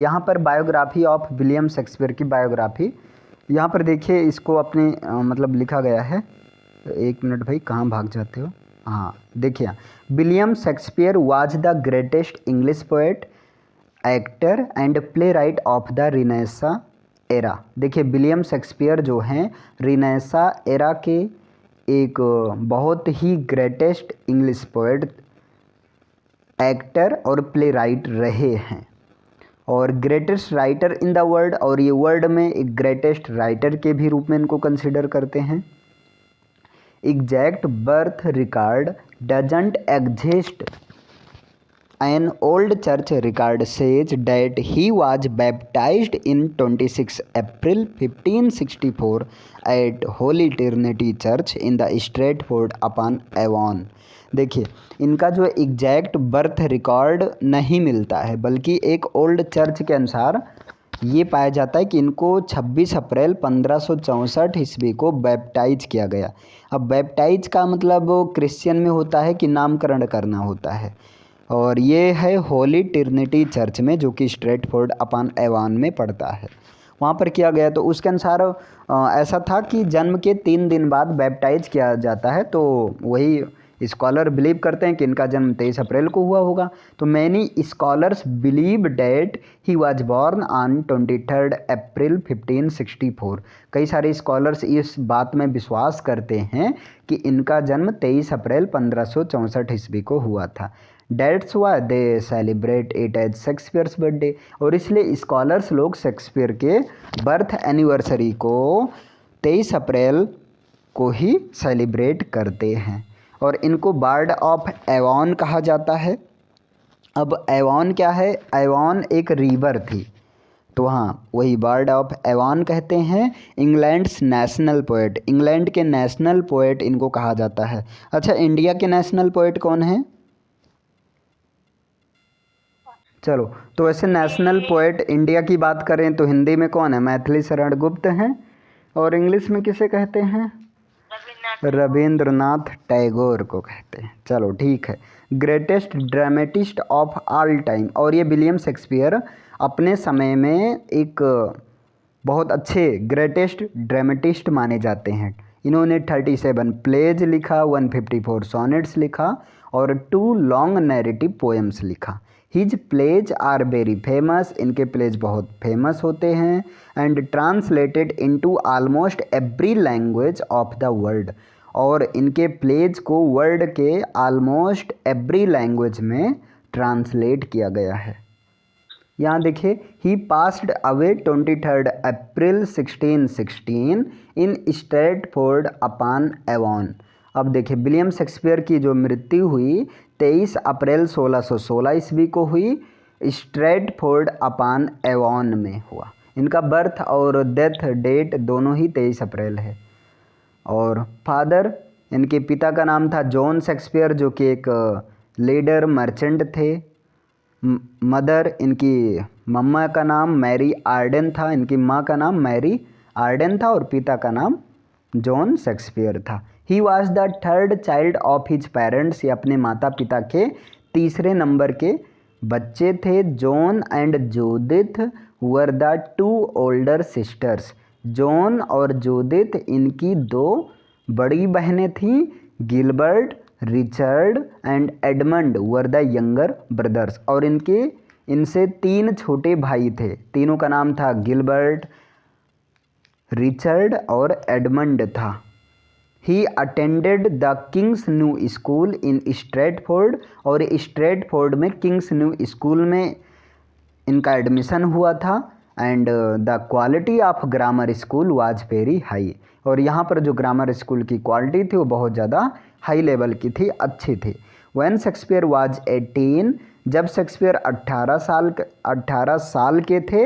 यहाँ पर biography of William Shakespeare की बायोग्राफी, यहाँ पर देखिए इसको अपने मतलब लिखा गया है। एक मिनट भाई, कहाँ भाग जाते हो। हाँ देखिए, William Shakespeare was the greatest English poet, actor and play right of the renaissance era. देखिए विलियम शेक्सपियर जो हैं रिनेसा एरा के एक बहुत ही ग्रेटेस्ट इंग्लिश पोएट, एक्टर और प्ले राइट रहे हैं, और greatest writer in the world, और ये वर्ल्ड में एक ग्रेटेस्ट राइटर के भी रूप में इनको कंसिडर करते हैं। Exact birth record doesn't exist, an old church record says that he was baptised in 26 April 1564 at Holy Trinity Church in the Stratford upon Avon. देखिए इनका जो एग्जैक्ट बर्थ रिकॉर्ड नहीं मिलता है, बल्कि एक ओल्ड चर्च के अनुसार ये पाया जाता है कि इनको 26 अप्रैल 1564 ईस्वी को बैप्टाइज किया गया। अब बैप्टाइज का मतलब क्रिश्चियन में होता है कि नामकरण करना होता है, और ये है होली ट्रिनिटी चर्च में, जो कि स्ट्रेटफोर्ड अपॉन एवॉन में पड़ता है, वहाँ पर किया गया। तो उसके अनुसार ऐसा था कि जन्म के 3 दिन बाद बैप्टाइज किया जाता है, तो वही स्कॉलर बिलीव करते हैं कि इनका जन्म 23 अप्रैल को हुआ होगा। तो many scholars believe that he was born on 23 अप्रैल 1564। कई सारे स्कॉलर्स इस बात में विश्वास करते हैं कि इनका जन्म 23 अप्रैल 1564 ईस्वी को हुआ था। Dates why they celebrate it as Shakespeare's birthday, और इसलिए स्कॉलर्स लोग शेक्सपियर के बर्थ एनिवर्सरी को 23 अप्रैल को ही सेलिब्रेट करते हैं, और इनको बार्ड ऑफ एवॉन कहा जाता है। अब एवॉन क्या है? एवॉन एक रिवर थी, तो हाँ वही बार्ड ऑफ एवॉन कहते हैं। इंग्लैंड्स नेशनल पोएट, इंग्लैंड के नेशनल पोएट इनको कहा जाता है। अच्छा, इंडिया के नेशनल पोएट कौन है? चलो, तो ऐसे नेशनल पोएट इंडिया की बात करें तो हिंदी में कौन है? मैथिली शरण गुप्त हैं, और इंग्लिश में किसे कहते हैं? रविंद्रनाथ टैगोर को कहते हैं। चलो ठीक है। Greatest dramatist of all time, और ये विलियम शेक्सपियर अपने समय में एक बहुत अच्छे ग्रेटेस्ट ड्रामेटिस्ट माने जाते हैं। इन्होंने 37 प्लेज लिखा, 154 सोनेट्स लिखा, और 2 लॉन्ग नैरेटिव पोएम्स लिखा। His plays are very famous, इनके प्लेज बहुत फेमस होते हैं, and translated into almost every language of the world, और इनके प्लेज को वर्ल्ड के ऑलमोस्ट एवरी लैंग्वेज में ट्रांसलेट किया गया है। यहाँ देखिए, he passed away 23 April 1616 in Stratford upon Avon. अब देखिए विलियम शेक्सपियर की जो मृत्यु हुई 23 अप्रैल 1616 ईस्वी को हुई, स्ट्रेटफोर्ड अपॉन एवॉन में हुआ। इनका बर्थ और डेथ डेट दोनों ही 23 अप्रैल है। और फादर, इनके पिता का नाम था जॉन शेक्सपियर, जो कि एक लीडर मर्चेंट थे। मदर, इनकी मम्मा का नाम मैरी आर्डन था, इनकी माँ का नाम मैरी आर्डन था, और पिता का नाम जॉन शेक्सपियर था। He was the 3rd child of his parents, ये अपने माता पिता के तीसरे नंबर के बच्चे थे। John and Judith were the 2 older sisters. John और जूडिथ इनकी 2 बड़ी बहनें थीं। Gilbert, Richard and Edmund were the younger brothers, और इनसे 3 छोटे भाई थे। तीनों का नाम था गिलबर्ट, रिचर्ड और एडमंड था। He attended the Kings new school in Stratford, और स्ट्रेटफोर्ड में किंग्स न्यू स्कूल में इनका एडमिशन हुआ था। And the quality of grammar school was very high, और यहाँ पर जो ग्रामर स्कूल की क्वालिटी थी वो बहुत ज़्यादा हाई लेवल की थी, अच्छी थी। व्हेन शेक्सपियर वाज 18, जब शेक्सपियर 18 साल के थे,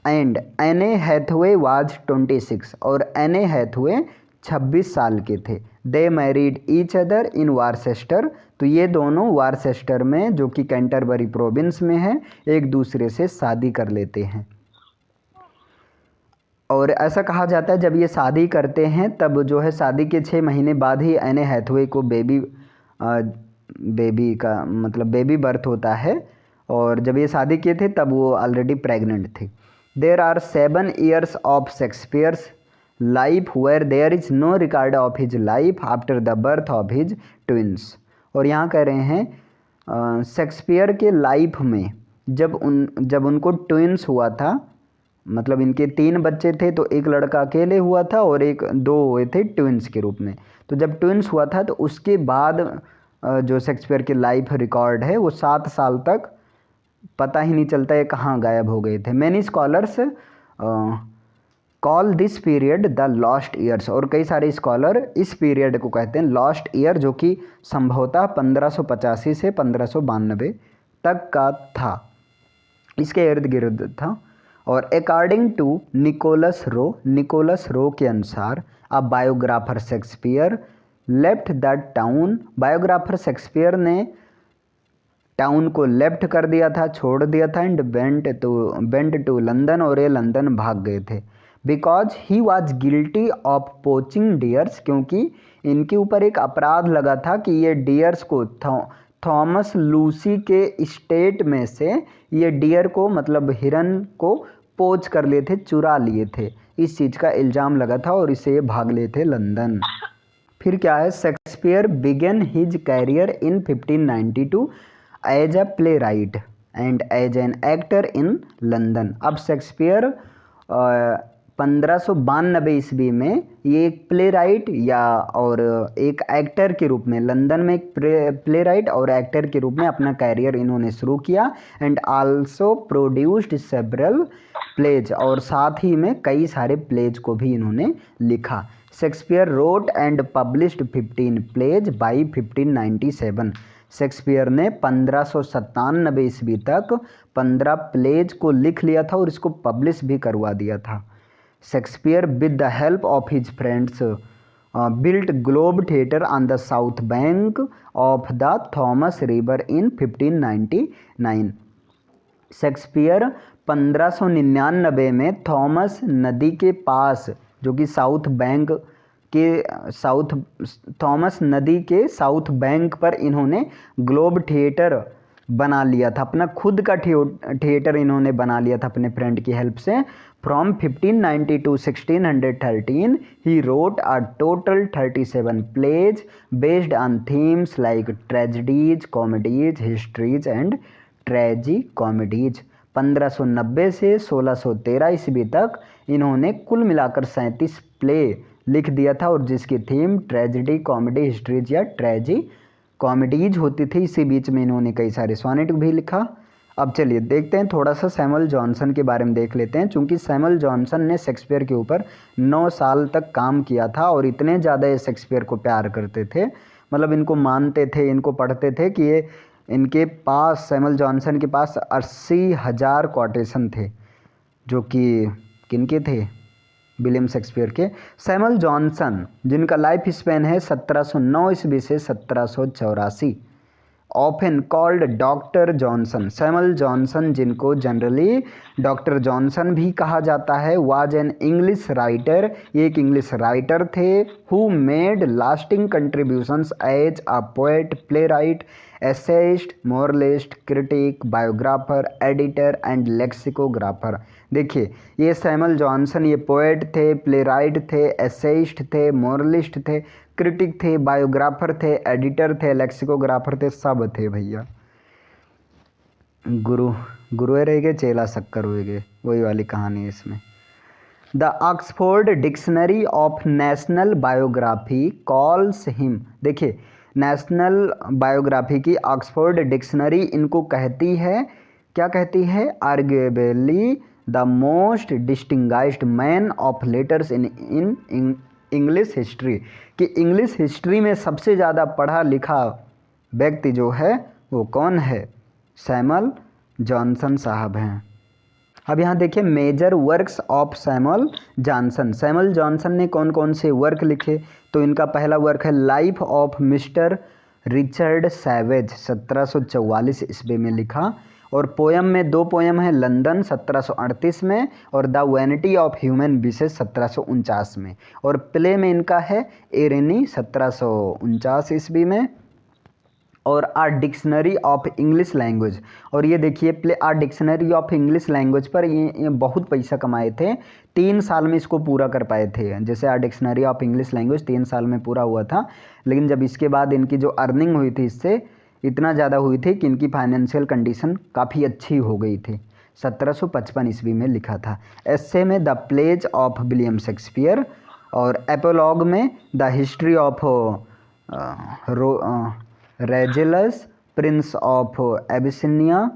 एंड एने हैथवे वाज 26, और एने हैथवे 26 साल के थे। दे मैरिड ईच अदर इन वारसेस्टर, तो ये दोनों वारसेस्टर में, जो कि कैंटरबरी प्रोविंस में है, एक दूसरे से शादी कर लेते हैं। और ऐसा कहा जाता है जब ये शादी करते हैं तब जो है शादी के 6 महीने बाद ही एने हैथवे को बेबी का मतलब बेबी बर्थ होता है, और जब ये शादी किए थे तब वो ऑलरेडी प्रेग्नेंट थे। There are 7 years of Shakespeare's life where there is no record of his life after the birth of his twins. और यहाँ कह रहे हैं शेक्सपियर के लाइफ में जब उनको ट्विंस हुआ था, मतलब इनके 3 बच्चे थे तो एक लड़का अकेले हुआ था और 2 हुए थे ट्विंस के रूप में। तो जब ट्विंस हुआ था तो उसके बाद जो शेक्सपियर के लाइफ रिकॉर्ड है वो 7 साल तक पता ही नहीं चलता है कहाँ गायब हो गए थे। Many scholars call this period the lost years, और कई सारे स्कॉलर इस पीरियड को कहते हैं लॉस्ट ईयर, जो कि संभवतः 1585 से 1592 तक का था, इसके इर्द गिर्द था। और अकॉर्डिंग टू निकोलस रो के अनुसार a biographer Shakespeare left the town, biographer Shakespeare ने टाउन को लेफ्ट कर दिया था, छोड़ दिया था, एंड वेंट टू लंदन, और ये लंदन भाग गए थे। Because he was guilty of poaching dears, क्योंकि इनके ऊपर एक अपराध लगा था कि ये डियर्स को थॉमस लूसी के स्टेट में से ये डियर को, मतलब हिरन को पोच कर लिए थे, चुरा लिए थे, इस चीज़ का इल्ज़ाम लगा था और इससे ये भाग लिए थे लंदन। फिर क्या है, Shakespeare began his career in 1592 as a playwright and as an actor in London. अब शेक्सपियर 1592 ईस्वी में ये एक प्ले राइट और एक एक्टर के रूप में लंदन में एक प्ले राइट और एक्टर के रूप में अपना कैरियर इन्होंने शुरू किया, and also produced several plays, और साथ ही में कई सारे प्लेज को भी इन्होंने लिखा। Shakespeare wrote and published 15 plays by 1597। Shakespeare ने 1597 ईस्वी तक 15 प्लेज को लिख लिया था और इसको पब्लिश भी करवा दिया था। Shakespeare with the help of his friends built Globe Theatre on the south bank of the Thames River in 1599। Shakespeare 1599 में थॉमस नदी के पास, जो कि थॉमस नदी के साउथ बैंक पर इन्होंने ग्लोब थिएटर बना लिया था, अपना खुद का थिएटर इन्होंने बना लिया था अपने फ्रेंड की हेल्प से। From 1590 to 1613 he wrote a total 37 plays based on themes like tragedies, comedies, histories and tragicomedies. 1590 से 1613 ईस्वी तक इन्होंने कुल मिलाकर 37 प्ले लिख दिया था, और जिसकी थीम ट्रेजेडी, कॉमेडी, हिस्ट्रीज या ट्रेजी कॉमेडीज होती थी। इसी बीच में इन्होंने कई सारे सोनेट भी लिखा। अब चलिए देखते हैं, थोड़ा सा सैमुअल जॉनसन के बारे में देख लेते हैं, चूँकि सैमुअल जॉनसन ने शेक्सपियर के ऊपर 9 साल तक काम किया था और इतने ज़्यादा ये शेक्सपियर को प्यार करते थे, मतलब इनको मानते थे, इनको पढ़ते थे कि ये इनके पास, सैमुअल जॉनसन के पास 80,000 कोटेशन थे, जो कि किनके थे, विलियम शेक्सपियर के। सैमुअल जॉनसन जिनका लाइफ स्पैन है 1709 ईस्वी से 1784, often called doctor Johnson. Samuel Johnson, जिनको जनरली डॉक्टर जॉनसन भी कहा जाता है, वाज एन इंग्लिश राइटर, ये एक इंग्लिश राइटर थे, who made lasting contributions as a poet, playwright, essayist, moralist, critic, biographer, editor and lexicographer. देखिए, ये सैमुअल जॉनसन ये पोएट थे, प्ले राइट थे, एसेइस्ट थे, मोरलिस्ट थे, क्रिटिक थे, बायोग्राफर थे, एडिटर थे, लेक्सिकोग्राफर थे, सब थे भैया। गुरुए रह गए, चेला शक्कर हुए गए, वही वाली कहानी है इसमें। The Oxford dictionary of national biography calls him, देखिए नेशनल बायोग्राफी की ऑक्सफोर्ड डिक्शनरी इनको कहती है, क्या कहती है, arguably the most distinguished man of letters in English history, कि इंग्लिश हिस्ट्री में सबसे ज़्यादा पढ़ा लिखा व्यक्ति जो है वो कौन है, सैमुअल जॉनसन साहब हैं। अब यहाँ देखिए major works of Samuel Johnson. Samuel Johnson ने कौन कौन से वर्क लिखे, तो इनका पहला वर्क है life of mister Richard savage, 1744 ईस्वी में लिखा, और पोयम में 2 पोयम है, लंदन 1738 में और द वैनिटी ऑफ ह्यूमन बीसेस 1749 में, और प्ले में इनका है एरेनी 1749 ईस्वी में, और a dictionary of English language. और ये देखिए play a dictionary of English language पर ये बहुत पैसा कमाए थे, 3 साल में इसको पूरा कर पाए थे। जैसे आ डिक्शनरी ऑफ इंग्लिश लैंग्वेज 3 साल में पूरा हुआ था, लेकिन जब इसके बाद इनकी जो अर्निंग हुई थी इससे इतना ज़्यादा हुई थी कि इनकी फाइनेंशियल कंडीशन काफ़ी अच्छी हो गई थी। 1755 ईस्वी में लिखा था। एस्से में the plays of William Shakespeare, और एपोलॉग में the history of Rasselas prince of Abyssinia,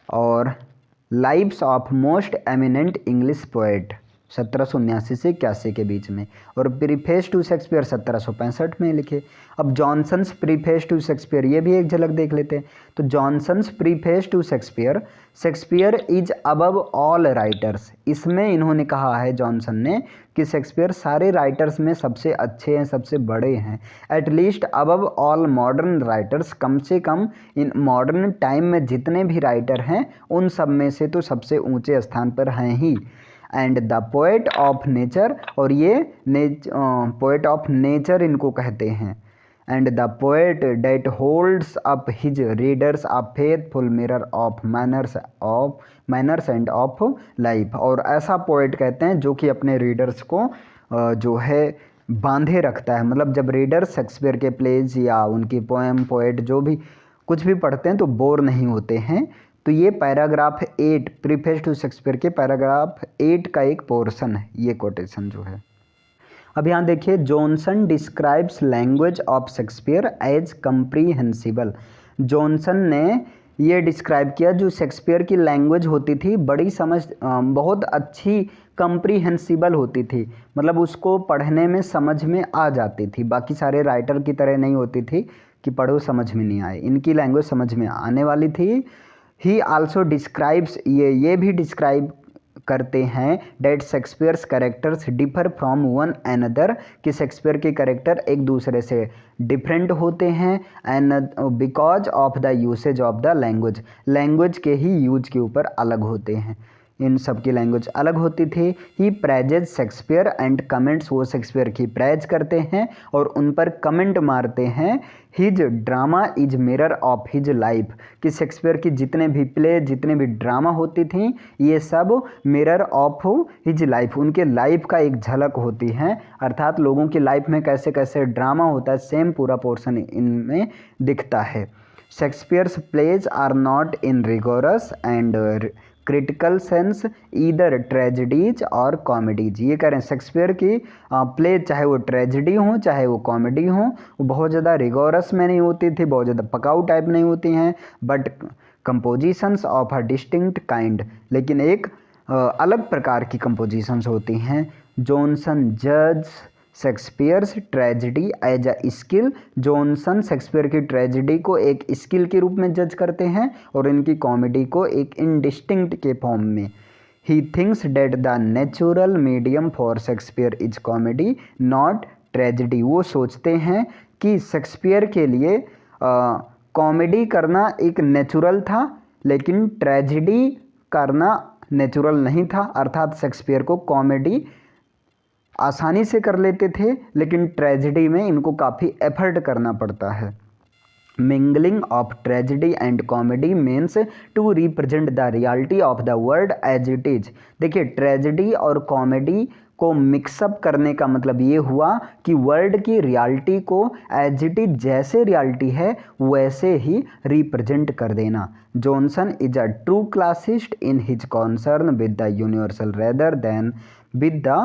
और lives of most eminent English poet 1779 से 81 के बीच में, और प्रीफेस टू शेक्सपियर 1765 में लिखे। अब जॉनसन्स प्रीफेस टू शेक्सपियर, ये भी एक झलक देख लेते हैं। तो Johnson's preface to Shakespeare, Shakespeare is above all writers, इसमें इन्होंने कहा है जॉनसन ने कि शेक्सपियर सारे राइटर्स में सबसे अच्छे हैं, सबसे बड़े हैं। At least above all modern writers, कम से कम इन मॉडर्न टाइम में जितने भी राइटर हैं उन सब में से तो सबसे ऊंचे स्थान पर हैं ही। And the poet of nature, और ये पोएट ऑफ नेचर इनको कहते हैं। And the poet that holds up his readers a faithful mirror of manners and of life, और ऐसा पोएट कहते हैं जो कि अपने रीडर्स को जो है बांधे रखता है। मतलब जब रीडर शेक्सपियर के प्लेज या उनकी पोएम पोएट जो भी कुछ भी पढ़ते हैं तो बोर नहीं होते हैं। तो ये पैराग्राफ 8 प्रीफेस टू शेक्सपियर के पैराग्राफ 8 का एक पोर्शन है ये कोटेशन जो है। अब यहाँ देखिए, Johnson describes language of Shakespeare as comprehensible. Johnson ने ये डिस्क्राइब किया जो शेक्सपियर की लैंग्वेज होती थी बड़ी बहुत अच्छी कम्प्रीहेंसिबल होती थी, मतलब उसको पढ़ने में समझ में आ जाती थी। बाकी सारे राइटर की तरह नहीं होती थी कि पढ़ो समझ में नहीं आए, इनकी लैंग्वेज समझ में आने वाली थी। ही आल्सो डिस्क्राइब्स, ये भी डिस्क्राइब करते हैं that Shakespeare's characters differ from one another, कि शेक्सपियर के कैरेक्टर एक दूसरे से डिफरेंट होते हैं। And because of the usage of the language के ही यूज के ऊपर अलग होते हैं, इन सब की लैंग्वेज अलग होती थी। ही प्रेजेज शेक्सपियर एंड कमेंट्स, वो शेक्सपियर की प्रेज करते हैं और उन पर कमेंट मारते हैं। His drama is mirror of his life, कि शेक्सपियर की जितने भी प्ले जितने भी ड्रामा होती थी ये सब मिरर ऑफ हिज लाइफ, उनके लाइफ का एक झलक होती है। अर्थात लोगों की लाइफ में कैसे कैसे ड्रामा होता है सेम पूरा पोर्शन इनमें दिखता है। Shakespeare's plays are not in rigorous and critical sense either tragedies और कॉमेडीज। ये कह रहे हैं शेक्सपियर की प्ले चाहे वो ट्रेजिडी हो चाहे वो कॉमेडी हो, वो बहुत ज़्यादा रिगोरस में नहीं होती थी, बहुत ज़्यादा पकाऊ टाइप नहीं होती हैं, but compositions of a distinct kind, लेकिन एक अलग प्रकार की कंपोजिशंस होती हैं। जॉनसन जज Shakespeare's tragedy as a skill, Johnson Shakespeare की ट्रेजिडी को एक स्किल के रूप में जज करते हैं और इनकी कॉमेडी को एक इंडिस्टिंक्ट के फॉर्म में। He thinks that the natural medium for Shakespeare is comedy not tragedy, वो सोचते हैं कि शेक्सपियर के लिए कॉमेडी करना एक नेचुरल था लेकिन ट्रेजिडी करना नेचुरल नहीं था। अर्थात शेक्सपियर को कॉमेडी आसानी से कर लेते थे लेकिन ट्रेजिडी में इनको काफ़ी एफर्ट करना पड़ता है। Mingling of tragedy and comedy means to represent the reality of the world as it is. देखिए, ट्रेजिडी और कॉमेडी को मिक्सअप करने का मतलब ये हुआ कि वर्ल्ड की रियलिटी को एज इट इज जैसे रियलिटी है वैसे ही रिप्रेजेंट कर देना। Johnson is a true classist in his concern with the universal rather than with the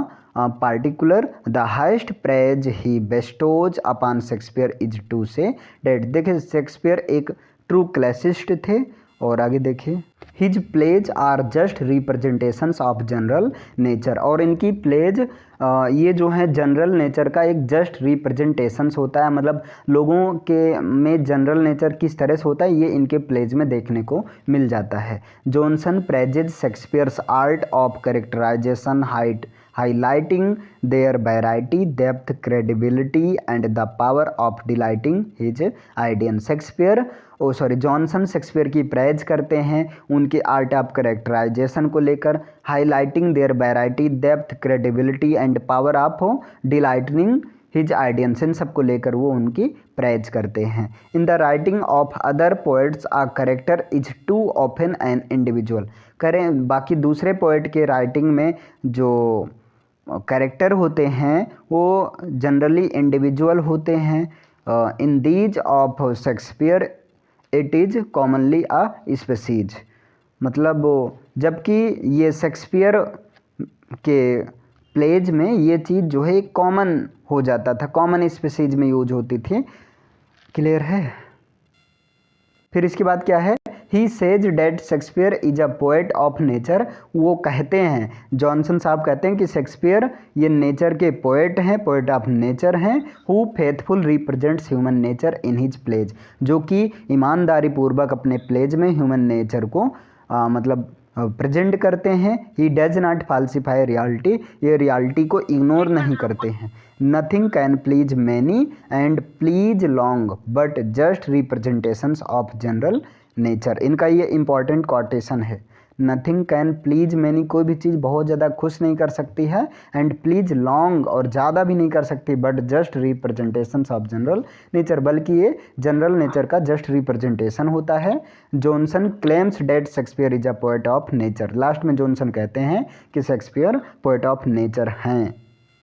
particular. The highest praise he bestows upon Shakespeare is to say that, देखिए Shakespeare एक true classicist थे। और आगे देखिए, his plays are just representations of general nature, और इनकी pledge ये जो है जनरल नेचर का एक जस्ट रिप्रेजेंटेशंस होता है, मतलब लोगों के में जनरल नेचर किस तरह से होता है ये इनके प्लेज में देखने को मिल जाता है। Johnson praises Shakespeare's art of characterisation highlighting their variety, depth, credibility and the power of delighting his audience. Johnson Shakespeare की प्रेज करते हैं उनके आर्ट ऑफ कैरेक्टराइजेशन को लेकर, highlighting their variety, depth, credibility and power of delighting his audience, इन सबको लेकर वो उनकी प्रेज करते हैं। In the writing of other poets a character is too often an individual, करें बाकी दूसरे पोएट के राइटिंग में जो कैरेक्टर होते हैं वो जनरली इंडिविजुअल होते हैं। In these of Shakespeare it is commonly a species, मतलब जबकि ये शेक्सपियर के प्लेज में ये चीज़ जो है कॉमन हो जाता था, कॉमन स्पीसीज में यूज होती थी। क्लियर है। फिर इसके बाद क्या है, he says that Shakespeare is a poet of nature, वो कहते हैं, जॉनसन साहब कहते हैं कि शेक्सपियर ये नेचर के पोएट हैं, पोएट ऑफ नेचर हैं। Who faithful represents human nature in his plays, जो कि ईमानदारी पूर्वक अपने प्लेज में ह्यूमन नेचर को मतलब प्रेजेंट करते हैं। ही डज नॉट फाल्सीफाई रियलिटी, ये रियलिटी को इग्नोर नहीं करते हैं। Nothing can please many and please long but just representations of general nature, इनका ये इंपॉर्टेंट कोटेशन है। नथिंग कैन प्लीज मैनी, कोई भी चीज़ बहुत ज़्यादा खुश नहीं कर सकती है, एंड प्लीज लॉन्ग, और ज़्यादा भी नहीं कर सकती, but just representations of general nature, बल्कि ये जनरल नेचर का जस्ट रिप्रेजेंटेशन होता है। Johnson claims that Shakespeare is a poet of nature, last में जॉनसन कहते हैं कि शेक्सपियर पोएट ऑफ नेचर हैं।